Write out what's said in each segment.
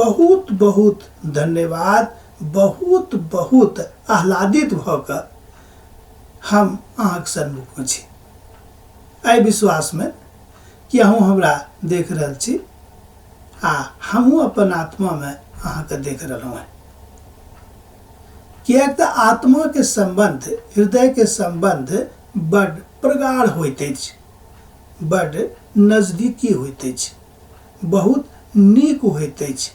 बहुत बहुत धन्यवाद, बहुत बहुत आह्लादित भ कऽ हम अहाँके सन्मुख में छी। एहि विश्वास में कि अहूँ हमरा देख रहल छी आ हमहूँ अपन आत्मा में अहाँके देख रहलहुँ हैं। किएक तऽ आत्मा के संबंध, हृदय के संबंध बड़ प्रगाढ़ होइत अछि, बड़ नजदीकी होइत अछि, बहुत नीक होइत अछि।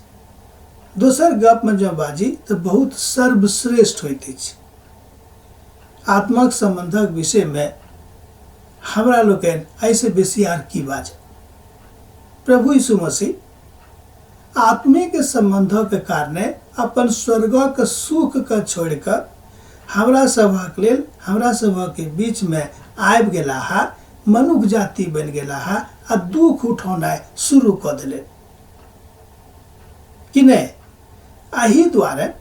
दोसर गप में जँ बाजी तऽ बहुत सर्वश्रेष्ठ होइत अछि। आत्माक संबंधक विषय में हमरा लोकनि ऐसे बेसी आर की बाज। प्रभु यीशु मसीह आत्मिक संबंधों के कारणे अपन स्वर्गक सुख के छोड़ कर हमरा सभक लेल, हमरा सभक के बीच में आबि गेला है, मनुष्य जाति बन गेला है आ दुख उठौनाइ शुरू कऽ देले कि नहीं। एही दुआरे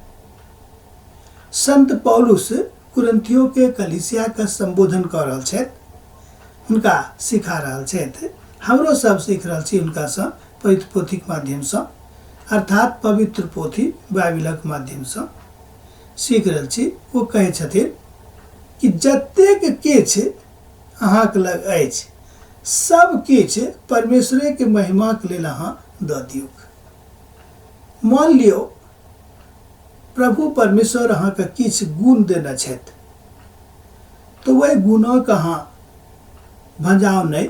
संत पौलुस कुरिन्थियों के कलीसिया के संबोधन कर रहल छथि, हुनका सिखा रहल छथि। हमरो सब सीख रहल छी हुनका से पवित्र पोथी के माध्यम से, अर्थात पवित्र पोथी बाइबलक माध्यम से सीख रहल छी। वो कहै छथिन कि जतेक किछ अहाँक लग अछि सब किछ परमेश्वरे के महिमा के लेल अहाँ दऽ दियौ। मान लियो प्रभु परमेश्वर अहाँके किछ गुण देने छथि, तो वही गुणक अहाँ भंजाओ नहीं,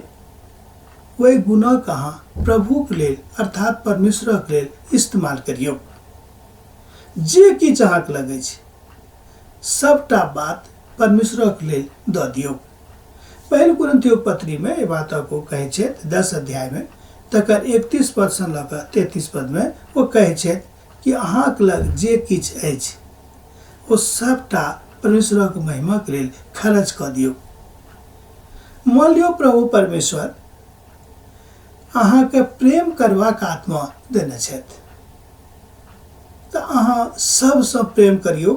वही गुणक अहाँ प्रभु के लेल अर्थात परमेश्वर के लेल इस्तेमाल करियो। जे किछ अहाँके लग अछि सबटा बात परमेश्वर के लेल दऽ दियौ। पहल कुरिन्थियों पत्री में ये बात को कहै छथि 10 अध्याय में तकर 31 पद से लऽ कऽ 33 पद में वो कहै छथि कि अहाँके लग जे किछ अछि वो सबटा परमेश्वर के महिमा के लेल खर्च कऽ दियौ। मान लियो प्रभु परमेश्वर अहाँके प्रेम करबाक आत्मा देने छथि, तऽ अहाँ सबसँ प्रेम करियौ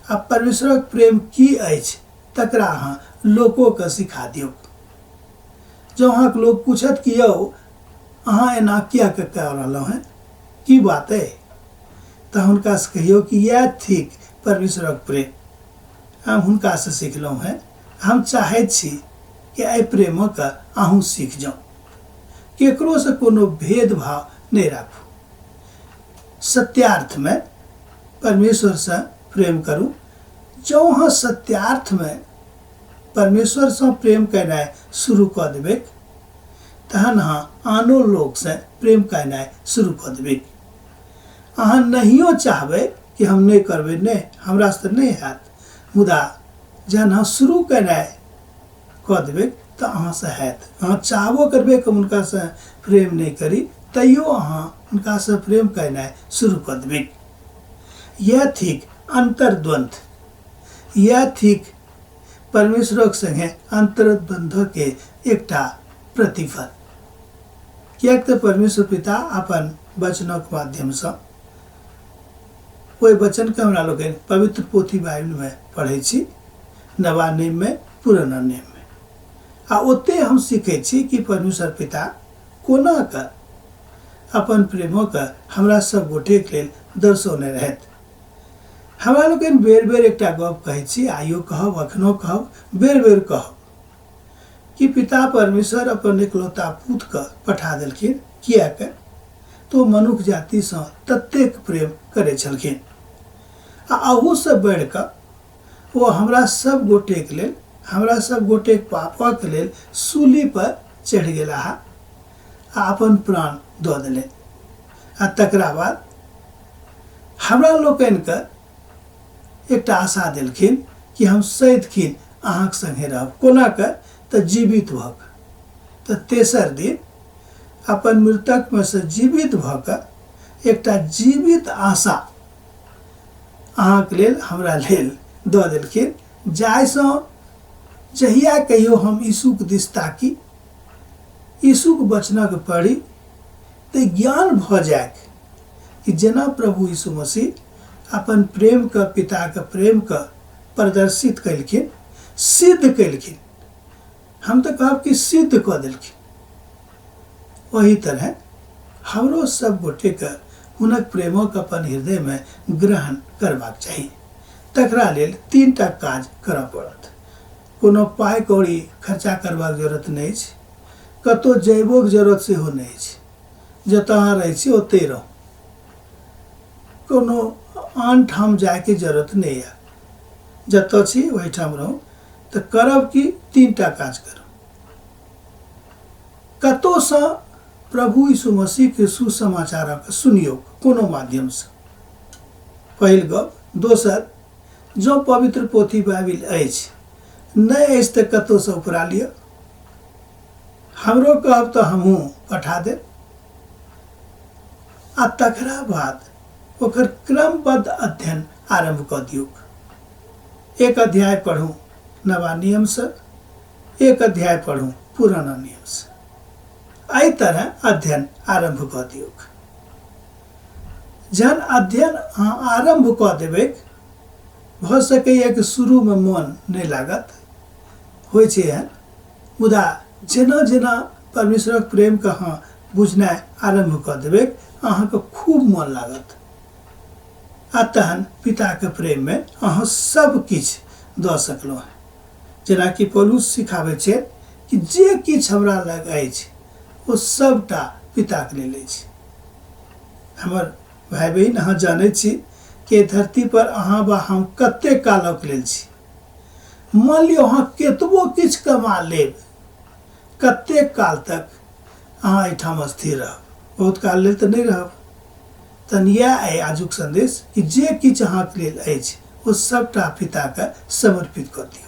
आ परमेश्वरक प्रेम की अछि तकरा अहाँ लोको के सिखा दियौ। जँ अहाँके लोग पूछत कि यौ अहाँ एना किया कऽ रहलहुँ हैं, की बात है, तऽ हुनका से कहियौ कि यह थिक परमेश्वरक प्रेम हम हुनका से सिखलहुँ हैं। हम चाहैत छी कि एहि प्रेमक अहूँ सीख जाउ। केकरो से कोनो भेदभाव नहीं राखू, सत्यार्थ में परमेश्वर से प्रेम करू। जो अहाँ सत्यार्थ में परमेश्वर से प्रेम करनाइ शुरू कऽ देबै तहन अहाँ आनो लोक से प्रेम करनाइ शुरू कऽ देबै। अहाँ नहियो चाहबै कि हम नहीं करबै, नहीं हमरा से नहीं हैत, मुदा जहन अहाँ शुरू करनाइ कऽ देबै तऽ अहाँ से हैत। अहाँ चाहबो करबै कि हुनका से प्रेम नहीं करी, तैयो अहाँ हुनका से प्रेम करनाइ शुरू कऽ देबै। यह थिक अंतर्द्वंद, यह थिक परमेश्वरक संगे अंतर्द्वंद के एकटा प्रतिफल। किएक तऽ परमेश्वर पिता अपन वचनक माध्यम से ओहि वचन के हमरा लोग पवित्र पोथी बाइबल में पढ़ै छी, नवा नियम में, पुराना नियम में, आ ओते हम सीखै छी कि परमेश्वर पिता कोना कऽ अपन प्रेमक हमरा सब गोटे के लेल दर्शौने रहथि। हमरा लोग बेर बेर एकटा गप कहै छी, आइयो कहब, अखनो कहब, बेर बेर कहब कि पिता परमेश्वर अपन एकलौता पुत्र के पठा देलखिन। किएक तो मनुष्य जाति से ततेक प्रेम करै छलखिन आ अहू से बढ़ि कऽ वो हमरा सब गोटे के लेल, हमरा सब गोटे के पापा के लेल सूली पर चढ़ि गेला आ अपन प्राण दऽ देले। आ तकरा बाद हमरा लोकनि के एकटा आशा देलखिन कि हम सदिखन अहाँके संगे रहब। कोना कऽ तऽ जीवित भऽ कऽ। तऽ तेसर दिन अपन मृतक में से जीवित भऽ कऽ एकटा जीवित आशा अहाँके लेल, हमरा लेल दऽ देलखिन, जाहिसँ जहिया कहियो हम यीशुके दिस ताकी, यीशुके वचनक पढ़ी तऽ ज्ञान भऽ जायक कि जेना प्रभु यीशु मसीह अपन प्रेम के, पिता के प्रेम के प्रदर्शित कलखिन, सिद्ध कलखिन, हम तो कहब कि सिद्ध कऽ देलखिन, वही तरह हमरो सब गोटे के हुनक प्रेमक अपन हृदय में ग्रहण करबाक चाही। तकरा लेल 3टा काज करऽ पड़त। कोनो पाइ कौड़ी खर्चा करबाक जरूरत नहीं छै, कतौ जयबोक जरूरत सेहो नहीं छै। जतऽ अहाँ रहै छी ओतै रहू, कोनो आन ठाम जायके जरूरत नहीं है। जतऽ छी वही ठाम रहू। तऽ करब कि 3टा काज करब। कतौ सँ प्रभु यीशु मसीह के सुसमाचारक सुनियौ कोनो माध्यम से, पहिल गप। दोसर, जो पवित्र पोथी बाइबिल अछि नहीं अछि तऽ कतौ से उपरा लिअ। हमरो कहब तऽ हमहूँ पठा देब। आ तकरा बाद ओकर क्रमबद्ध अध्ययन आरंभ कऽ दियौक। 1 अध्याय पढ़ू नवा नियम से, 1 अध्याय पढ़ू पुराना नियम से। एहि तरह अध्ययन आरंभ कऽ दियौक। जहन अध्ययन अहाँ आरंभ कऽ देबै, भऽ सकैए कि शुरू में मन नहीं लागत, होइ छै एहन। मुदा जेना जेना परमेश्वरक प्रेम के अहाँ बुझनाइ आरंभ कऽ देबै, अहाँके खूब मन लागत। आ तहन पिता के प्रेम में अहाँ सब किछु दऽ सकलहुँ हैं। जेना कि पौलुस सिखाबै छै कि जे किछु हमरा लग अछि ओ सबटा पिता के लेल अछि। हमर भाई बहिन, अहाँ जानै छी कि धरती पर अहाँ वा हम कते कालक लेल छी। मान लियौ अहाँ केतबो किछु कमा लेब, कते काल तक अहाँ एहिठाम स्थिर रहब? बहुत काल लेल तऽ नहीं रहब। तहन इएह अइ आजुक संदेश कि जे किछु अहाँके लेल अछि ओ सबटा पिता के समर्पित कऽ दियौ।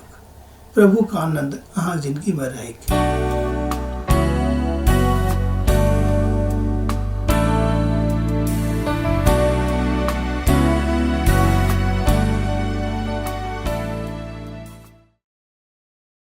प्रभु का आनंद अहाँ जिंदगी में रहेगा।